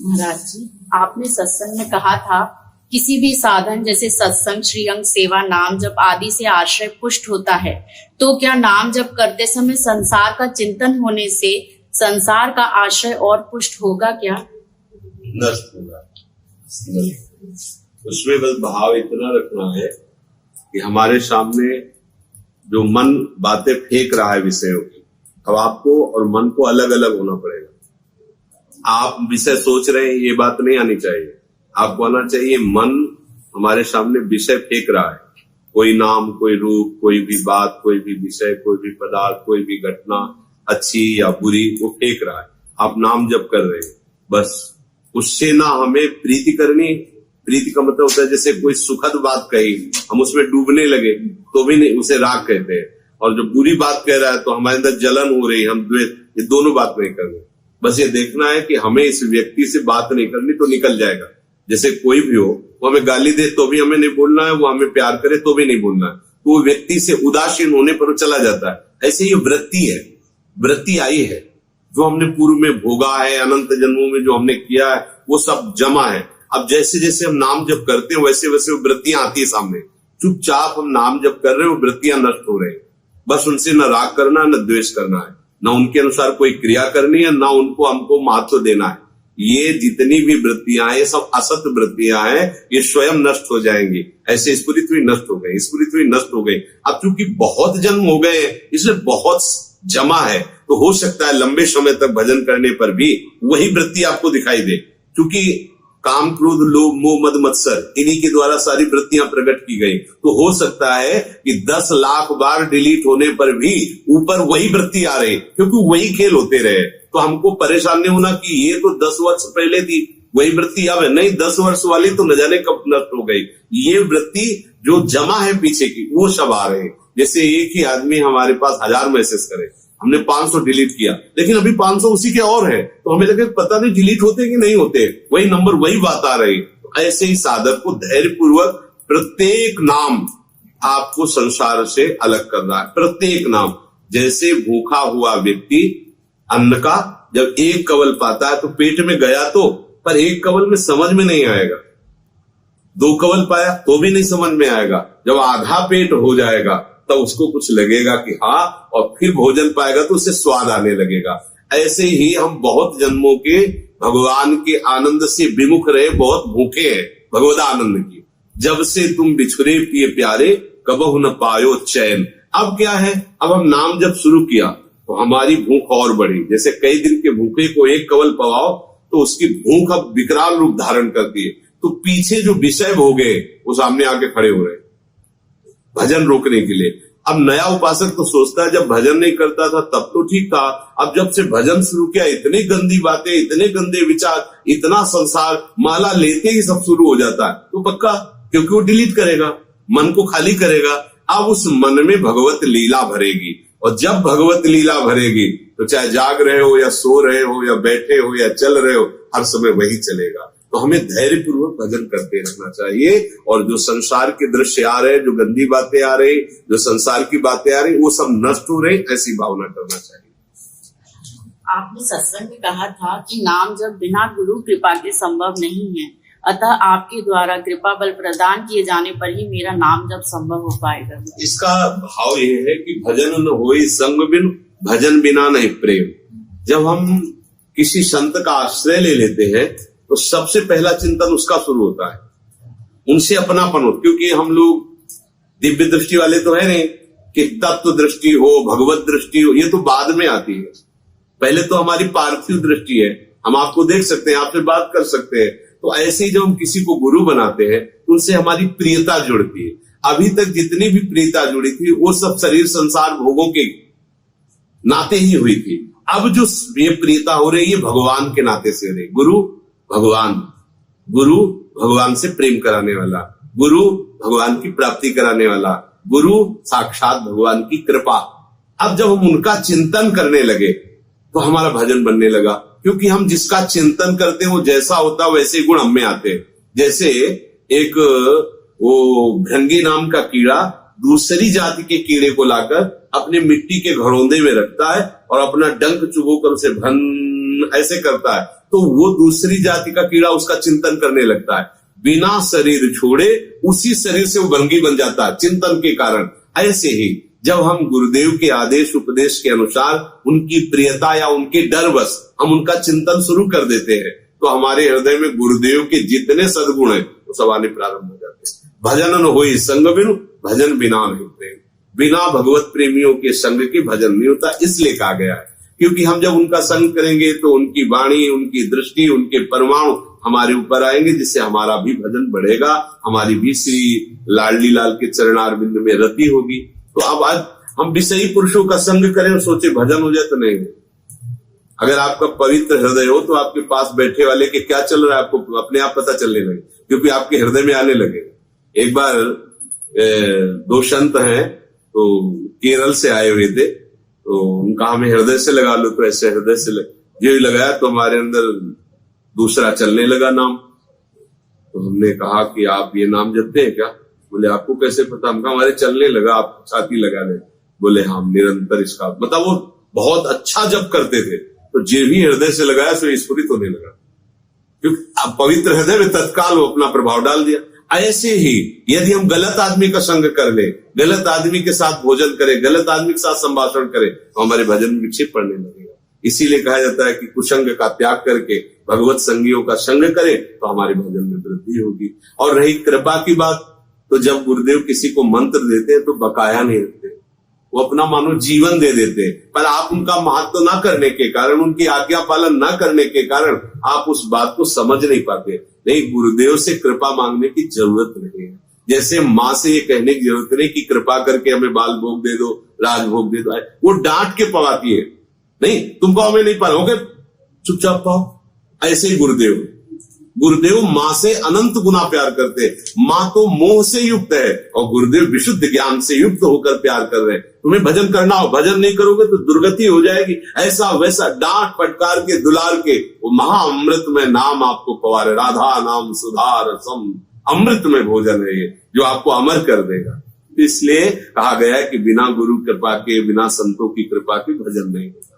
महाराज जी, आपने सत्संग में कहा था किसी भी साधन जैसे सत्संग, श्रीअंग, सेवा, नाम जप आदि से आश्रय पुष्ट होता है, तो क्या नाम जप करते समय संसार का चिंतन होने से संसार का आश्रय और पुष्ट होगा क्या? नष्ट होगा। उसमें बस भाव इतना रखना है कि हमारे सामने जो मन बातें फेंक रहा है विषयों की, अब आपको और मन को अलग अलग होना पड़ेगा। आप विषय सोच रहे हैं, ये बात नहीं आनी चाहिए। आपको आना चाहिए मन हमारे सामने विषय फेंक रहा है, कोई नाम, कोई रूप, कोई भी बात, कोई भी विषय, कोई भी पदार्थ, कोई भी घटना, अच्छी या बुरी, वो फेंक रहा है। आप नाम जप कर रहे हैं, बस उससे ना हमें प्रीति करनी। प्रीति का मतलब होता है जैसे कोई सुखद बात कही, हम उसमें डूबने लगे तो भी नहीं, उसे राग कहते हैं। और जो बुरी बात कह रहा है तो हमारे अंदर जलन हो रही है, हम द्वेष, ये दोनों बात नहीं करनी। बस ये देखना है कि हमें इस व्यक्ति से बात नहीं करनी, तो निकल जाएगा। जैसे कोई भी हो, वो हमें गाली दे तो भी हमें नहीं बोलना है, वो हमें प्यार करे तो भी नहीं बोलना है, तो वो व्यक्ति से उदासीन होने पर चला जाता है। ऐसे ही वृत्ति है, वृत्ति आई है, जो हमने पूर्व में भोगा है, अनंत जन्मों में जो हमने किया है, वो सब जमा है। अब जैसे जैसे हम नाम जप करते हैं वैसे वैसे वो वृत्तियां आती है सामने। चुपचाप हम नाम जप कर रहे हैं, वो वृत्तियां नष्ट हो रही है। बस उनसे न राग करना, न द्वेष करना है, न उनके अनुसार कोई क्रिया करनी है, न उनको हमको महत्व देना है। ये जितनी भी वृत्तियां हैं, ये सब असत वृत्तियां हैं, ये स्वयं नष्ट हो जाएंगी। ऐसे इस पृथ्वी नष्ट हो गई, इस पृथ्वी नष्ट हो गई। अब चूंकि बहुत जन्म हो गए इसलिए बहुत जमा है, तो हो सकता है लंबे समय तक भजन करने पर भी वही वृत्ति आपको दिखाई दे। क्योंकि काम, क्रोध, लोभ, मोह, मद, मत्सर, इन्हीं के द्वारा सारी वृत्तियां प्रकट की गई। तो हो सकता है कि 10 लाख बार डिलीट होने पर भी ऊपर वही वृत्ति आ रही, क्योंकि वही खेल होते रहे। तो हमको परेशान नहीं होना कि ये तो 10 वर्ष पहले थी, वही वृत्ति अब है। नहीं, 10 वर्ष वाली तो न जाने कब नष्ट हो गई। ये वृत्ति जो जमा है पीछे की, वो सब आ रहे हैं। जैसे एक ही आदमी हमारे पास 1000 मैसेज करे, हमने 500 डिलीट किया, लेकिन अभी 500 उसी के और है, तो हमें लगे पता नहीं डिलीट होते कि नहीं होते, वही नंबर वही बात आ रही। तो ऐसे ही साधक को धैर्य पूर्वक प्रत्येक नाम आपको संसार से अलग करना है। प्रत्येक नाम, जैसे भूखा हुआ व्यक्ति अन्न का जब एक कवल पाता है तो पेट में गया तो, पर एक कवल में समझ में नहीं आएगा। 2 कवल पाया तो भी नहीं समझ में आएगा। जब आधा पेट हो जाएगा तब उसको कुछ लगेगा कि हाँ, और फिर भोजन पाएगा तो उसे स्वाद आने लगेगा। ऐसे ही हम बहुत जन्मों के भगवान के आनंद से विमुख रहे, बहुत भूखे हैं भगवद आनंद की। जब से तुम बिछुरे पिए प्यारे, कबहु न पायो चैन। अब क्या है, अब हम नाम जब शुरू किया तो हमारी भूख और बढ़ी। जैसे कई दिन के भूखे को एक कवल पवाओ तो उसकी भूख अब विकराल रूप धारण करती है। तो पीछे जो विषय भोगे वो सामने आके खड़े हो रहे भजन रोकने के लिए। अब नया उपासक तो सोचता है जब भजन नहीं करता था तब तो ठीक था, अब जब से भजन शुरू किया इतनी गंदी बातें, इतने गंदे विचार, इतना संसार, माला लेते ही सब शुरू हो जाता है। तो पक्का, क्योंकि वो डिलीट करेगा, मन को खाली करेगा। अब उस मन में भगवत लीला भरेगी, और जब भगवत लीला भरेगी तो चाहे जाग रहे हो या सो रहे हो या बैठे हो या चल रहे हो, हर समय वही चलेगा। तो हमें धैर्य पूर्वक भजन करते रहना चाहिए। और जो संसार के दृश्य आ रहे, जो गंदी बातें आ रही, जो संसार की बातें आ रही, वो सब नष्ट हो रही, ऐसी भावना करना चाहिए। आपने सत्संग में कहा था कि नाम जब बिना गुरु कृपा के संभव नहीं है, अतः आपके द्वारा कृपा बल प्रदान किए जाने पर ही मेरा नाम जब संभव हो पाएगा। इसका भाव ये है कि भजन न होई संग बिन, भजन बिना नहीं प्रेम। जब हम किसी संत का आश्रय ले लेते हैं तो सबसे पहला चिंतन उसका शुरू होता है, उनसे अपनापन हो। क्योंकि हम लोग दिव्य दृष्टि वाले तो है नहीं कि तत्व दृष्टि हो, भगवत दृष्टि हो, ये तो बाद में आती है। पहले तो हमारी पार्थिव दृष्टि है, हम आपको देख सकते हैं, आपसे बात कर सकते हैं। तो ऐसे ही जब हम किसी को गुरु बनाते हैं उनसे हमारी प्रियता जुड़ती है। अभी तक जितनी भी प्रियता जुड़ी थी वो सब शरीर संसार भोगों के नाते ही हुई थी। अब जो ये प्रियता हो रही है भगवान के नाते से हो रही। गुरु भगवान, गुरु भगवान से प्रेम कराने वाला, गुरु भगवान की प्राप्ति कराने वाला, गुरु साक्षात भगवान की कृपा। अब जब हम उनका चिंतन करने लगे तो हमारा भजन बनने लगा, क्योंकि हम जिसका चिंतन करते हैं वो जैसा होता है वैसे गुण हम में आते हैं। जैसे एक वो भृंगी नाम का कीड़ा दूसरी जाति के कीड़े को लाकर अपने मिट्टी के घड़ोंदे में रखता है और अपना डंक चुभोकर उसे भन ऐसे करता है। तो वो दूसरी जाति का कीड़ा उसका चिंतन करने लगता है। बिना शरीर छोड़े उसी शरीर से वो भंगी बन जाता है चिंतन के कारण। ऐसे ही जब हम गुरुदेव के आदेश उपदेश के अनुसार उनकी प्रियता या उनके डरवश हम उनका चिंतन शुरू कर देते हैं, तो हमारे हृदय में गुरुदेव के जितने सद्गुण हैं वो सब आने प्रारंभ हो जाते हैं। भजन न होई संग बिनु, भजन बिना नहीं प्रेम। बिना भगवत प्रेमियों के संग के भजन नहीं होता, इसलिए कहा गया है। क्योंकि हम जब उनका संग करेंगे तो उनकी वाणी, उनकी दृष्टि, उनके परमाणु हमारे ऊपर आएंगे, जिससे हमारा भी भजन बढ़ेगा, हमारी भी श्री लाडली लाल के चरणारविंद में रति होगी। तो अब आज हम विषयी पुरुषों का संग करें और सोचे भजन हो जाए, तो नहीं। अगर आपका पवित्र हृदय हो तो आपके पास बैठे वाले के क्या चल रहा है आपको अपने आप पता चलने लगे, क्योंकि आपके हृदय में आने लगे। एक बार दो संत हैं तो केरल से आए हुए थे, तो उनका हमें हृदय से लगा लो, तो ऐसे हृदय से जो लगाया तो हमारे अंदर दूसरा चलने लगा नाम। तो हमने कहा कि आप ये नाम जपते हैं क्या? बोले आपको कैसे पता? हम कहा हमारे चलने लगा, आप छाती लगा ले। बोले हाँ, निरंतर इसका मतलब वो बहुत अच्छा जप करते थे, तो जे भी हृदय से लगाया सो स्फुरित होने लगा, क्योंकि अब पवित्र हृदय में तत्काल वो अपना प्रभाव डाल दिया। ऐसे ही यदि हम गलत आदमी का संग कर ले, गलत आदमी के साथ भोजन करें, गलत आदमी के साथ संभाषण करें, तो हमारे भजन में विक्षेप पड़ने लगेगा। इसीलिए कहा जाता है कि कुसंग का त्याग करके भगवत संगियों का संग करें तो हमारे भजन में वृद्धि होगी। और रही कृपा की बात, तो जब गुरुदेव किसी को मंत्र देते हैं तो बकाया नहीं रखते, वो अपना मानो जीवन दे देते हैं। पर आप उनका महत्व ना करने के कारण, उनकी आज्ञा पालन ना करने के कारण आप उस बात को समझ नहीं पाते। नहीं, गुरुदेव से कृपा मांगने की जरूरत नहीं है। जैसे माँ से ये कहने की जरूरत नहीं कि कृपा करके हमें बाल भोग दे दो, राजभोग दे दो, वो डांट के पवाती है, नहीं तुमको हमें नहीं पाओगे, चुपचाप पाओ। ऐसे ही गुरुदेव माँ से अनंत गुना प्यार करते हैं। माँ तो मोह से युक्त है और गुरुदेव विशुद्ध ज्ञान से युक्त होकर प्यार कर रहे हैं। तुम्हें भजन करना हो, भजन नहीं करोगे तो दुर्गति हो जाएगी। ऐसा वैसा डांट फटकार के दुलार के वो महाअमृत में नाम आपको पवारे। राधा नाम सुधार सम, अमृत में भोजन है ये, जो आपको अमर कर देगा। इसलिए कहा गया है कि बिना गुरु कृपा के, बिना संतों की कृपा के भजन नहीं होता।